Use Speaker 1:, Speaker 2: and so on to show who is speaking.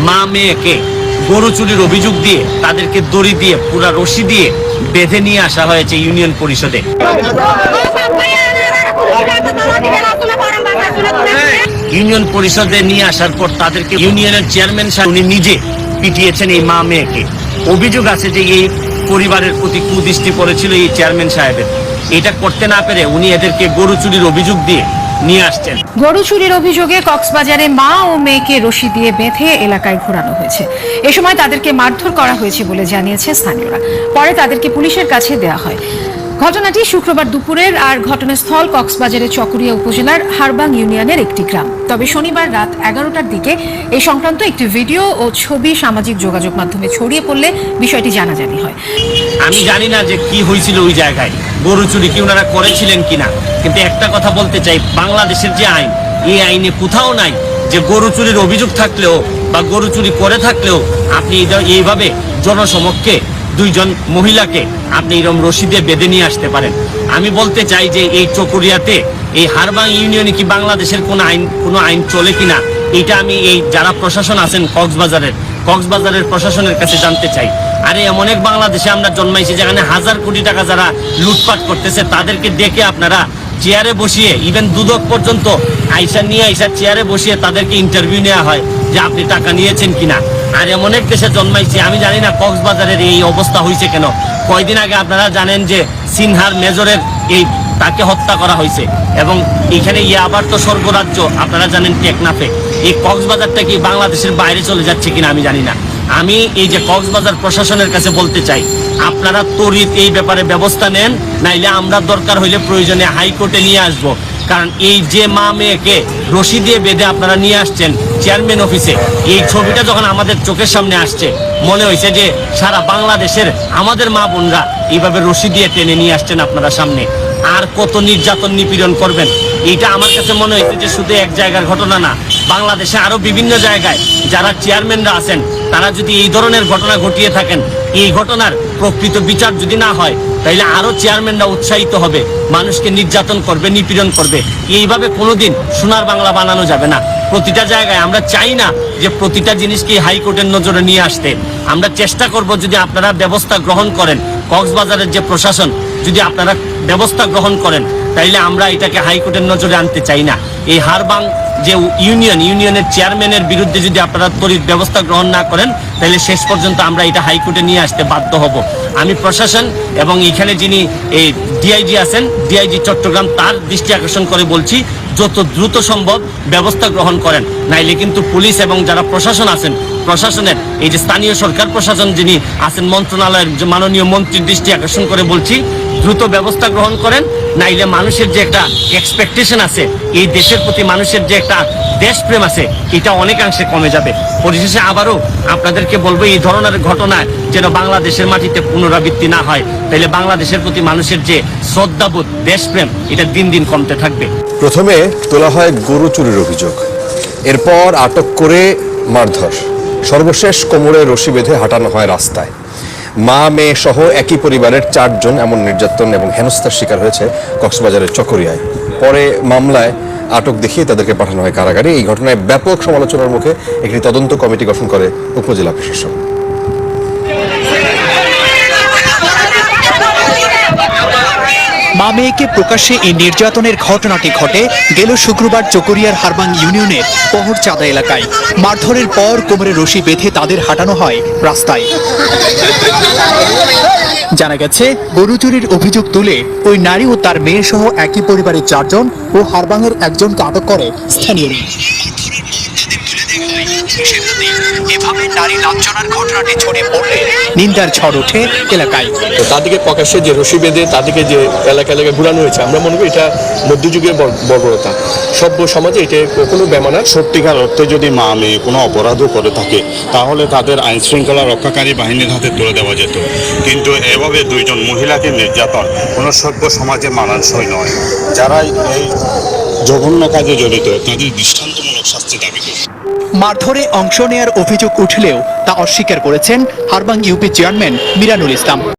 Speaker 1: মা মেয়েকে গরু চুরির অভিযোগ দিয়ে তাদেরকে দড়ি দিয়ে পুরা রশি দিয়ে বেঁধে নিয়ে আসা হয়েছে ইউনিয়ন পরিষদে। ইউনিয়ন পরিষদে নিয়ে আসার পর তাদেরকে ইউনিয়নের চেয়ারম্যান সাহেব উনি নিজে পিটিয়েছেন এই মা মেয়েকে। অভিযোগ আছে যে এই পরিবারের প্রতি কুদৃষ্টি পড়েছিল এই চেয়ারম্যান সাহেবের। এটা করতে না পেরে উনি এদেরকে গরু চুরির অভিযোগ দিয়ে নিয়ে আসছেন।
Speaker 2: গরু চুরির অভিযোগে কক্সবাজারে মা ও মেয়েকে রশি দিয়ে বেঁধে এলাকায় ঘোরানো হয়েছে। এ সময় তাদেরকে মারধর করা হয়েছে বলে জানিয়েছে স্থানীয়রা। পরে তাদেরকে পুলিশের কাছে দেওয়া হয়। ঘটনাটি শুক্রবার দুপুরের। আর ঘটনাস্থল কক্সবাজারের চকরিয়া উপজেলার হারবাং ইউনিয়নের একটি গ্রাম। তবে শনিবার রাত 11টার দিকে এই সংক্রান্ত একটি ভিডিও ও ছবি সামাজিক যোগাযোগ মাধ্যমে ছড়িয়ে পড়লে বিষয়টি জানাজানি হয়।
Speaker 1: আমি জানি না যে কি হয়েছিল ওই জায়গায়, গরু চুরি কি ওনারা করেছিলেন কিনা, কিন্তু একটা কথা বলতে চাই, বাংলাদেশের যে আইন, এই আইনে কোথাও নাই যে গরু চুরির অভিযোগ থাকলেও বা গরু চুরি করে থাকলেও আপনি এইভাবে জনসমক্ষে দুইজন মহিলাকে আপনি এরকম রশি দিয়ে বেঁধে নিয়ে আসতে পারেন। আমি বলতে চাই যে এই চকরিয়াতে এই হারবাং ইউনিয়নে কি বাংলাদেশের কোনো আইন চলে কিনা, এটা আমি এই যারা প্রশাসন আছেন কক্সবাজারের প্রশাসনের কাছে জানতে চাই। আরে এমন এক বাংলাদেশে আমরা জন্মাইছি যেখানে হাজার কোটি টাকা যারা লুটপাট করতেছে তাদেরকে ডেকে আপনারা চেয়ারে বসিয়ে, ইভেন দুদক পর্যন্ত আইসা চেয়ারে বসিয়ে তাদেরকে ইন্টারভিউ নেওয়া হয় যে আপনি টাকা নিয়েছেন কিনা। আর এমন এক দেশে জন্মাইছি, আমি জানি না কক্সবাজারের এই অবস্থা হয়েছে কেন। কয়দিন আগে আপনারা জানেন যে সিনহার মেজরের তাকে হত্যা করা হয়েছে, এবং এখানে আবার তো স্বর্গরাজ্য আপনারা জানেন টেকনাফে। এই কক্সবাজারটা কি বাংলাদেশের বাইরে চলে যাচ্ছে কিনা আমি জানি না। আমি এই যে কক্সবাজার প্রশাসনের কাছে বলতে চাই, আপনারা ত্বরিত এই ব্যাপারে ব্যবস্থা নেন, নাইলে আমরা দরকার হইলে প্রয়োজনে হাইকোর্টে নিয়ে আসবো। কারণ এই যে মা মেয়েকে রশি দিয়ে বেঁধে আপনারা নিয়ে আসছেন চেয়ারম্যান অফিসে, এই ছবিটা যখন আমাদের চোখের সামনে আসছে মনে হয়েছে যে সারা বাংলাদেশের আমাদের মা বোনরা এইভাবে রশি দিয়ে টেনে নিয়ে আসছেন আপনারা সামনে। আর কত নির্যাতন নিপীড়ন করবেন, এইটা আমার কাছে মনে হয়েছে যে শুধু এক জায়গার ঘটনা না, বাংলাদেশে আরো বিভিন্ন জায়গায় যারা চেয়ারম্যানরা আছেন তারা যদি এই ধরনের ঘটনা ঘটিয়ে থাকেন, এই ঘটনার প্রকৃত বিচার যদি না হয় তাইলে আরো চেয়ারম্যানরা উৎসাহিত হবে, মানুষকে নির্যাতন করবে, নিপীড়ন করবে। এইভাবে কোনোদিন সোনার বাংলা বানানো যাবে না। প্রতিটা জায়গায় আমরা চাই না যে প্রতিটা জিনিসকে হাইকোর্টের নজরে নিয়ে আসতে। আমরা চেষ্টা করব যদি আপনারা ব্যবস্থা গ্রহণ করেন, কক্সবাজারের যে প্রশাসন যদি আপনারা ব্যবস্থা গ্রহণ করেন, তাইলে আমরা এটাকে হাইকোর্টের নজরে আনতে চাই না। এই হারবাং যে ইউনিয়নের চেয়ারম্যানের বিরুদ্ধে যদি আপনারা ত্বরিত ব্যবস্থা গ্রহণ না করেন, তাহলে শেষ পর্যন্ত আমরা এটা হাইকোর্টে নিয়ে আসতে বাধ্য হব। আমি প্রশাসন এবং এখানে যিনি এই ডিআইজি আছেন, ডিআইজি চট্টগ্রাম, তার দৃষ্টি আকর্ষণ করে বলছি যত দ্রুত সম্ভব ব্যবস্থা গ্রহণ করেন, নাইলে কিন্তু পুলিশ এবং যারা প্রশাসন আছেন, প্রশাসনের এই যে স্থানীয় সরকার প্রশাসন যিনি আছেন মন্ত্রণালয়ের মাননীয় মন্ত্রীর দৃষ্টি আকর্ষণ করে বলছি দ্রুত ব্যবস্থা গ্রহণ করেন, নাইলে মানুষের যে একটা এক্সপেকটেশন আছে, এই দেশের প্রতি মানুষের যে একটা দেশপ্রেম আছে, এটা অনেকাংশে কমে যাবে। পরিশেষে আবারও আপনাদেরকে বলবো, এই ধরনের ঘটনা যেন বাংলাদেশের মাটিতে পুনরাবৃত্তি না হয়, তাইলে বাংলাদেশের প্রতি মানুষের যে শ্রদ্ধাবোধ, দেশপ্রেম, এটা দিন দিন কমতে থাকবে।
Speaker 3: প্রথমে তোলা হয় গরু চুরির অভিযোগ, এরপর আটক করে মারধর, সর্বশেষ কোমরে রশি বেঁধে হাঁটানো হয় রাস্তায়। মা মেয়ে সহ একই পরিবারের 4 জন এমন নির্যাতন এবং হেনস্থার শিকার হয়েছে কক্সবাজারের চকরিয়ায়। পরে মামলায় আটক দেখিয়ে তাদেরকে পাঠানো হয় কারাগারে। এই ঘটনায় ব্যাপক সমালোচনার মুখে একটি তদন্ত কমিটি গঠন করে উপজেলা প্রশাসন।
Speaker 4: মা মেয়েকে প্রকাশ্যে এই নির্যাতনের ঘটনাটি ঘটে গেল শুক্রবার চকরিয়ার হারবাং ইউনিয়নের পহরচাঁদা এলাকায়। মারধরের পর কোমরে রশি বেঁধে তাদের হাঁটানো হয় রাস্তায়। জানা গেছে, গরু চুরির অভিযোগ তুলে ওই নারী ও তার মেয়ে সহ একই পরিবারের 4 জন ও হারবাংয়ের একজনকে আটক করে স্থানীয়রা। এভাবে নারী লাঞ্ছনার ঘটনাটি ছড়িয়ে পড়লে নিন্দার ঝড় ওঠে এলাকায়।
Speaker 5: তাদেরকে প্রকাশ্যে যে রশি বেঁধে তাদেরকে যে এলাকায় ঘুরানো হয়েছে, আমরা মনে করি এটা মধ্যযুগের বর্বরতা। সভ্য সমাজে এটা কখনো বেমানা।
Speaker 6: সত্যিকার অর্থে যদি মা মেয়ে কোনো অপরাধও করে থাকে তাহলে তাদের আইন শৃঙ্খলা রক্ষাকারী বাহিনীর হাতে তুলে দেওয়া যেত, কিন্তু এভাবে 2 জন মহিলাকে নির্যাতন কোনো সভ্য সমাজে মানানসই নয়। যারা এই জঘন্য কাজে জড়িত তাদের দৃষ্টান্তমূলক শাস্তি দাবি করে।
Speaker 4: মারধরে অংশ নেয়ার অভিযোগ উঠলেও তা অস্বীকার করেছেন হারবাং ইউপি চেয়ারম্যান মিরানুল ইসলাম।